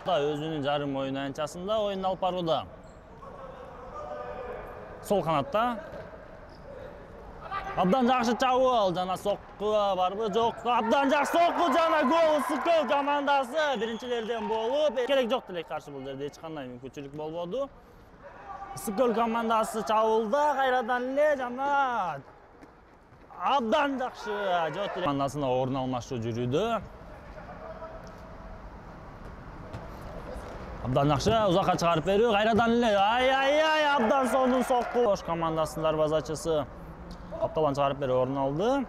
Özünün jarım oyun ayınçasında oyun alıp baruуда. Sol kanatта. Abdan жакшы чабуул, жана сокку барбы, жок. Абдан жакшы сокку жана гол Скол командасы биринчилерден болуп, керек жок деле каршы бул жерде эч кандай мүмкүнчүлүк болбоду. Скол командасы чабуулда кайрадан эле жана абдан жакшы жок деле командасына орун алмашуу жүрүүдө. Abdan жакшы узакка чыгарып берүү, кайрадан эле ай абдан сонун сокку. Ош командасынын дарбазачысы Капталан чыгарып берүү орун алды.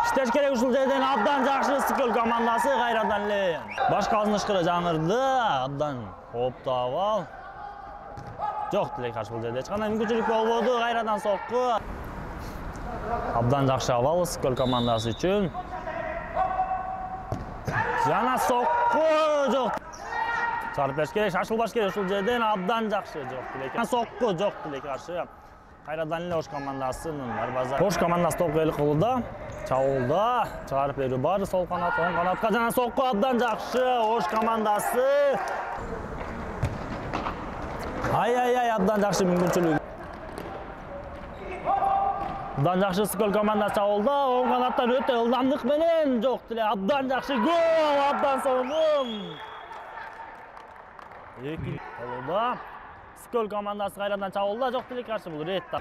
Иштеш керек ушул жерден абдан жакшы Скол командасы кайрадан эле. Башка азынышкыры жаңырды, абдан кооптуу абал. Жок деле каршы бул жерде эч кандай мүмкүнчүлүк болбоду, кайрадан сокку. Абдан жакшы абал Скол командасы үчүн. Жана сокку жок. Чыгарып бериш керек, шашылбаш керек ушул жерден абдан жакшы жок деле. Сокку жок деле каршы. Кайрадан эле Ош командасынын дарбаза. Ош командасы топко ээлик кылууда, чабуулда, чыгарып берүү бар сол канат, оң канатка жана сокку абдан жакшы Ош командасы. Ай абдан жакшы мүмкүнчүлүк. Абдан жакшы Скол командасы чабуулда, оң канаттан өтө ылдамдык менен жок деле абдан жакшы гол, абдан сонун. Эки голда Скол командасы кайрадан чабуулда, жок деле каршы бул ретта.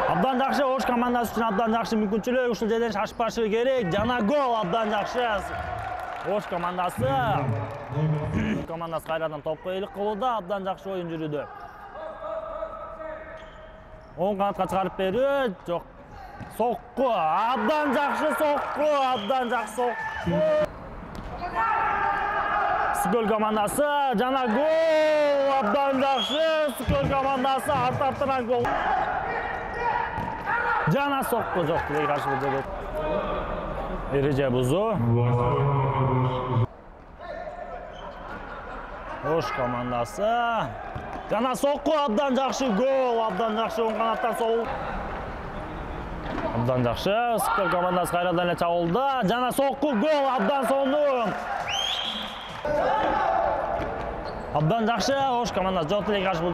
Абдан жакшы Ош командасы үчүн абдан жакшы мүмкүнчүлүк, ушул жерден шашпашы керек. Жана гол абдан жакшы Ош командасы. Командасы кайрадан топко ээлик кылууда, абдан жакшы оюн жүрүүдө. Оң канатка чыгарып берүү, жок. Сокку, абдан жакшы сокку, абдан жакшы сокку. Скол командасы жана гол, абдан жакшы Скол командасы арт-артынан гол. Жана сокку жок деле каршы бул жерде. Эреже бузуу. Ош командасы жана сокку абдан жакшы гол, абдан жакшы оң канаттан сол. Абдан жакшы Скол командасы кайрадан эле чабуулда, жана сокку гол, абдан сонун. Абдан жакшы Ош командасы жок деле каршы